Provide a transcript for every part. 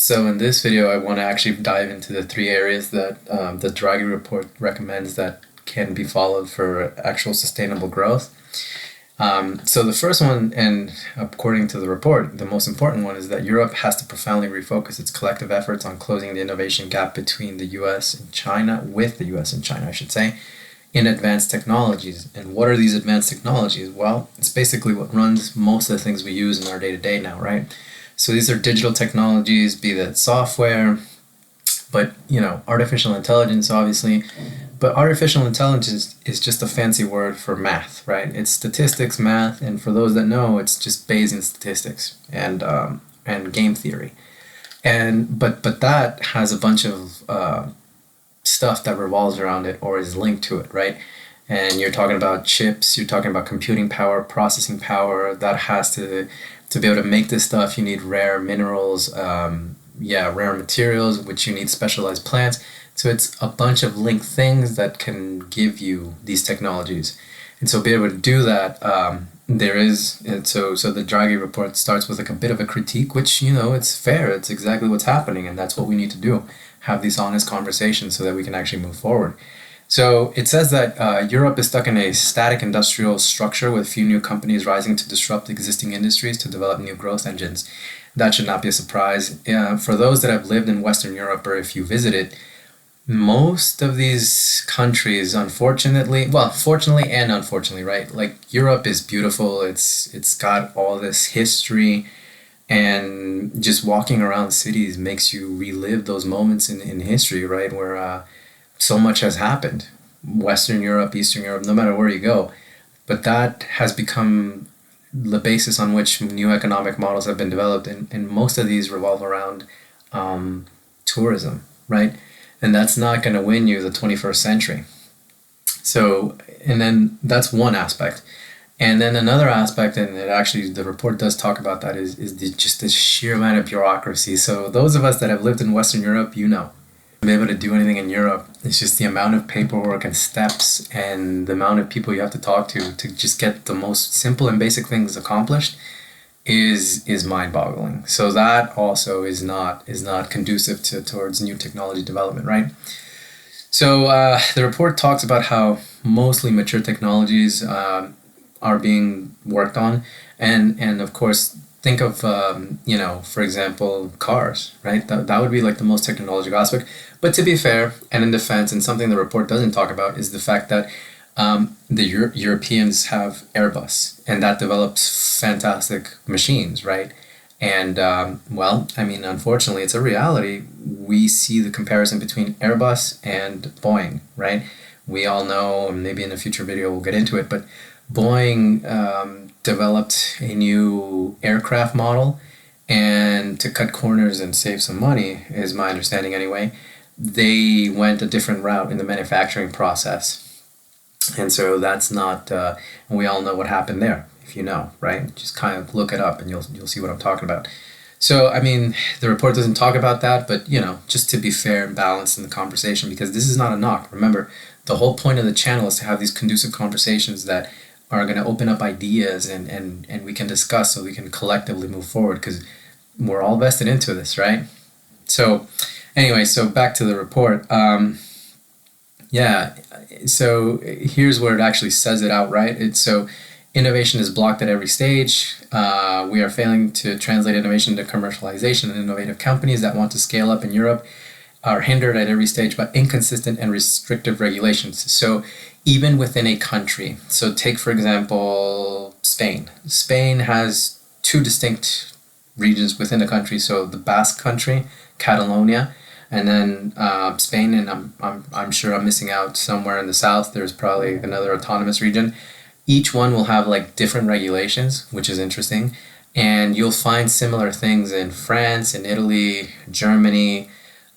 So in this video, I want to actually dive into the three areas that the Draghi report recommends that can be followed for actual sustainable growth. So the first one, and according to the report, the most important one is that Europe has to profoundly refocus its collective efforts on closing the innovation gap between the US and China, with the US and China, I should say, in advanced technologies. And what are these advanced technologies? Well, it's basically what runs most of the things we use in our day-to-day now, right? So these are digital technologies, be that software, but artificial intelligence, obviously. But artificial intelligence is just a fancy word for math, right? It's statistics, math, and for those that know, it's just Bayesian statistics and game theory. And but that has a bunch of stuff that revolves around it or is linked to it, right? And you're talking about chips, you're talking about computing power, processing power. That has to be able to make this stuff, you need rare minerals, rare materials, which you need specialized plants. So it's a bunch of linked things that can give you these technologies. And so be able to do that, so the Draghi report starts with like a bit of a critique, which, it's fair. It's exactly what's happening. And that's what we need to do. Have these honest conversations so that we can actually move forward. So it says that Europe is stuck in a static industrial structure with few new companies rising to disrupt existing industries to develop new growth engines. That should not be a surprise. For those that have lived in Western Europe, or if you visited, most of these countries, fortunately and unfortunately, right? Like Europe is beautiful. It's got all this history, and just walking around cities makes you relive those moments in history, right? Where so much has happened. Western Europe, Eastern Europe, no matter where you go. But that has become the basis on which new economic models have been developed, and most of these revolve around tourism, right? And that's not going to win you the 21st century. So, and then that's one aspect. And then another aspect, and the report does talk about that, is just the sheer amount of bureaucracy. So those of us that have lived in Western Europe, to be able to do anything in Europe, it's just the amount of paperwork and steps and the amount of people you have to talk to just get the most simple and basic things accomplished is mind-boggling. So that also is not conducive towards new technology development, right? So the report talks about how mostly mature technologies are being worked on, and of course, think of for example, cars, right? That would be like the most technological aspect. But to be fair, and in defense, and something the report doesn't talk about, is the fact that the Europeans have Airbus, and that develops fantastic machines, right? And unfortunately, it's a reality. We see the comparison between Airbus and Boeing, right? We all know, and maybe in a future video we'll get into it, but Boeing developed a new aircraft model, and to cut corners and save some money, is my understanding anyway, they went a different route in the manufacturing process. And so that's not, and we all know what happened there, if you know, right? Just kind of look it up and you'll see what I'm talking about. So, the report doesn't talk about that, but, just to be fair and balanced in the conversation, because this is not a knock. Remember, the whole point of the channel is to have these conducive conversations that are going to open up ideas and we can discuss so we can collectively move forward, because we're all vested into this, right? So anyway, so back to the report. So here's where it actually says it outright. So innovation is blocked at every stage. We are failing to translate innovation into commercialization, and innovative companies that want to scale up in Europe are hindered at every stage by inconsistent and restrictive regulations. So even within a country, so take for example Spain. Spain has two distinct regions within the country. So the Basque country, Catalonia, and then Spain, and I'm sure I'm missing out somewhere in the south. There's probably another autonomous region. Each one will have like different regulations, which is interesting. And you'll find similar things in France, in Italy, Germany.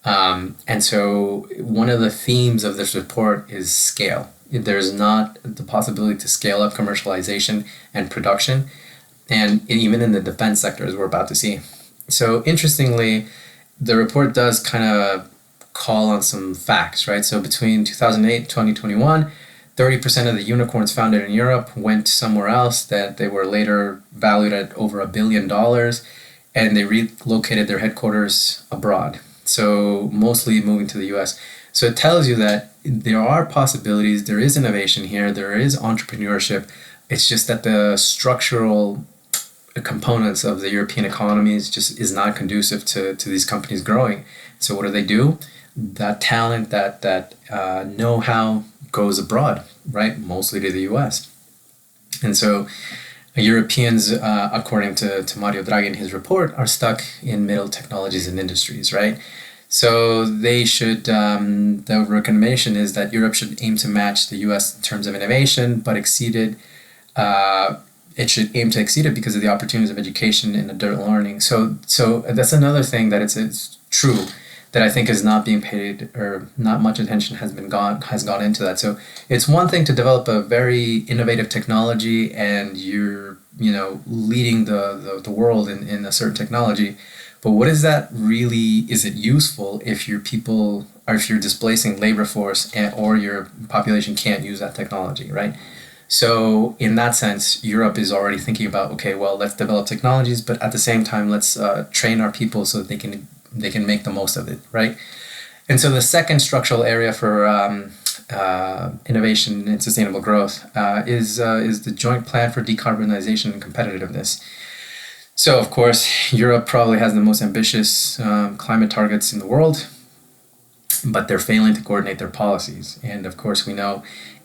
And so one of the themes of this report is scale. There's not the possibility to scale up commercialization and production, and even in the defense sector, as we're about to see. So interestingly, the report does kind of call on some facts, right? So between 2008 and 2021, 30% of the unicorns founded in Europe went somewhere else that they were later valued at over $1 billion. and they relocated their headquarters abroad. So mostly moving to the US. So it tells you that there are possibilities, there is innovation here, there is entrepreneurship. It's just that the structural components of the European economies just is not conducive to these companies growing. So what do? That talent, that know-how goes abroad, right? Mostly to the US. And so Europeans, according to Mario Draghi in his report, are stuck in middle technologies and industries, right? So they should, the recommendation is that Europe should aim to match the US in terms of innovation, but it should aim to exceed it because of the opportunities of education and adult learning. So that's another thing that it's true that I think is not being paid, or not much attention has gone into that. So it's one thing to develop a very innovative technology and you're leading the world in a certain technology, but what is that really? Is it useful if your people, or if you're displacing labor force, or your population can't use that technology, right? So in that sense, Europe is already thinking about, okay, well, let's develop technologies, but at the same time, let's train our people so that they can make the most of it, right? And so the second structural area for innovation and sustainable growth is the joint plan for decarbonization and competitiveness. So of course, Europe probably has the most ambitious climate targets in the world, but they're failing to coordinate their policies. And of course, we know,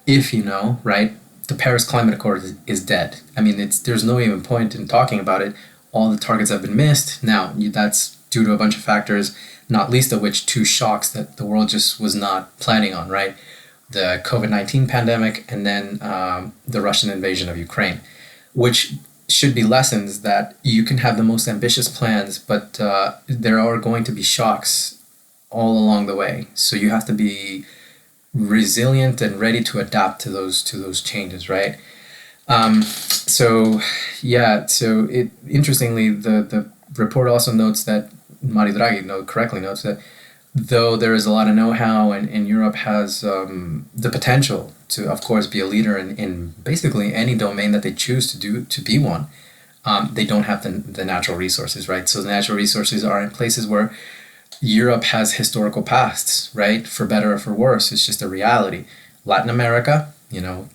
if you know, right, the Paris Climate Accord is dead. I mean, there's no even point in talking about it. All the targets have been missed. Now, that's due to a bunch of factors, not least of which two shocks that the world just was not planning on, right? The COVID-19 pandemic and then the Russian invasion of Ukraine, which should be lessons that you can have the most ambitious plans, but there are going to be shocks all along the way. So you have to be resilient and ready to adapt to those changes, right? So interestingly, the report also notes that Mario Draghi correctly notes that though there is a lot of know-how and Europe has the potential to, of course, be a leader in basically any domain that they choose to be one, they don't have the natural resources, right? So the natural resources are in places where Europe has historical pasts, right? For better or for worse, it's just a reality. Latin America,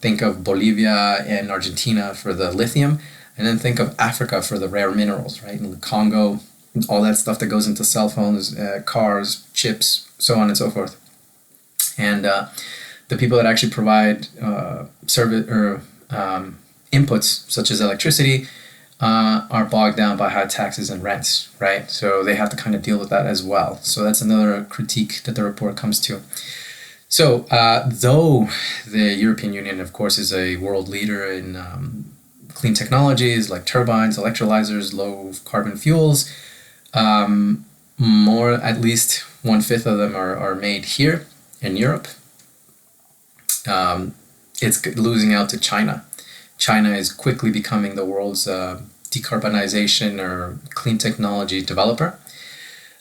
think of Bolivia and Argentina for the lithium, and then think of Africa for the rare minerals, right? And the Congo, all that stuff that goes into cell phones, cars, chips, so on and so forth. And the people that actually provide service or inputs such as electricity are bogged down by high taxes and rents, right? So they have to kind of deal with that as well. So that's another critique that the report comes to. So though the European Union, of course, is a world leader in clean technologies like turbines, electrolyzers, low carbon fuels, at least 1/5 of them are made here in Europe. It's losing out to China. China is quickly becoming the world's decarbonization or clean technology developer.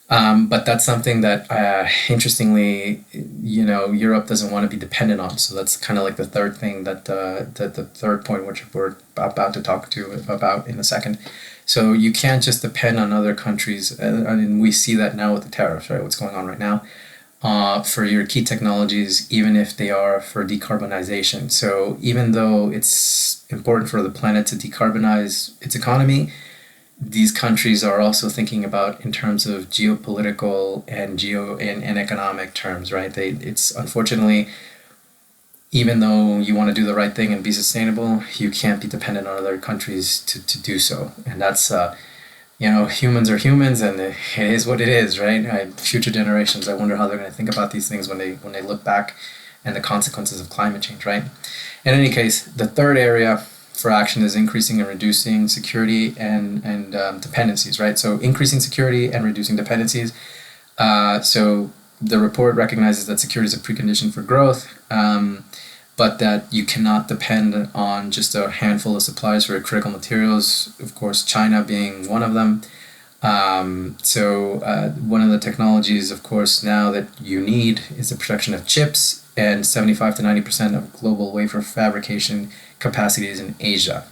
But that's something that, interestingly, Europe doesn't want to be dependent on. So that's kind of like the third thing the third point, which we're about to talk about in a second. So you can't just depend on other countries. And we see that now with the tariffs, right? What's going on right now for your key technologies, even if they are for decarbonization. So even though it's important for the planet to decarbonize its economy, these countries are also thinking about in terms of geopolitical and economic terms, right? It's unfortunately, even though you want to do the right thing and be sustainable, you can't be dependent on other countries to do so. And that's, humans are humans, and it is what it is, right? Future generations, I wonder how they're going to think about these things when they look back and the consequences of climate change, right? In any case, the third area for action is increasing and reducing security and dependencies, right? So increasing security and reducing dependencies. So the report recognizes that security is a precondition for growth, but that you cannot depend on just a handful of suppliers for critical materials, of course, China being one of them. One of the technologies, of course, now that you need is the production of chips, and 75 to 90% of global wafer fabrication capacity is in Asia.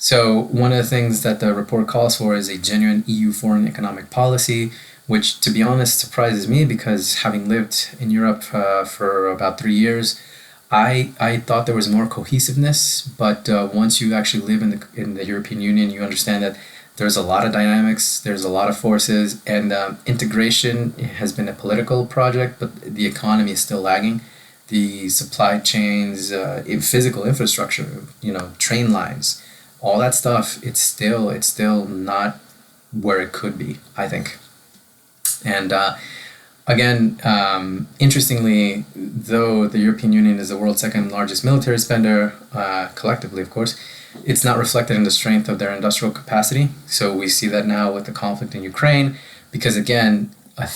So one of the things that the report calls for is a genuine EU foreign economic policy, which, to be honest, surprises me because having lived in Europe for about 3 years, I thought there was more cohesiveness. But once you actually live in the European Union, you understand that there's a lot of dynamics, there's a lot of forces, and integration has been a political project, but the economy is still lagging. The supply chains, physical infrastructure, train lines, all that stuff, it's still not where it could be, I think. And again, interestingly, though the European Union is the world's second largest military spender, collectively, of course, it's not reflected in the strength of their industrial capacity. So we see that now with the conflict in Ukraine, because again, a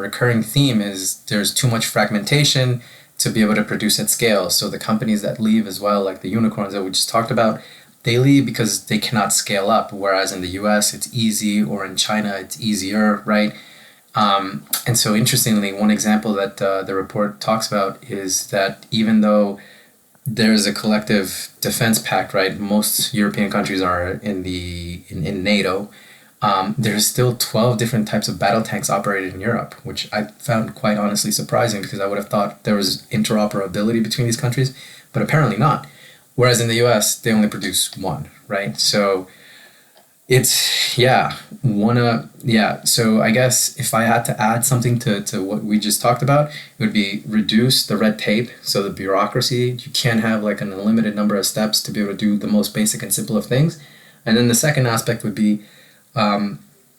recurring theme is there's too much fragmentation to be able to produce at scale. So the companies that leave as well, like the unicorns that we just talked about, they leave because they cannot scale up. Whereas in the US, it's easy, or in China, it's easier, right? And so, interestingly, one example that the report talks about is that even though there's a collective defense pact, right? Most European countries are in NATO. There's still 12 different types of battle tanks operated in Europe, which I found quite honestly surprising because I would have thought there was interoperability between these countries, but apparently not. Whereas in the US, they only produce one, right? So it's, yeah, so I guess if I had to add something to what we just talked about, it would be reduce the red tape, so the bureaucracy. You can't have like an unlimited number of steps to be able to do the most basic and simple of things. And then the second aspect would be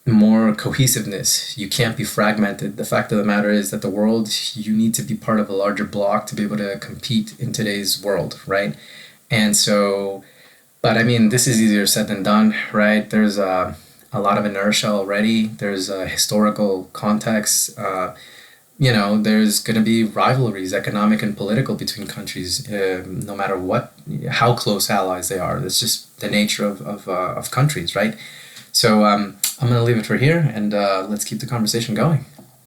more cohesiveness. You can't be fragmented. The fact of the matter is that the world, you need to be part of a larger block to be able to compete in today's world, right? And so, but I mean, this is easier said than done, right? There's a lot of inertia already. There's a historical context. There's going to be rivalries, economic and political, between countries, no matter how close allies they are. That's just the nature of countries, right? So I'm going to leave it for here, and let's keep the conversation going.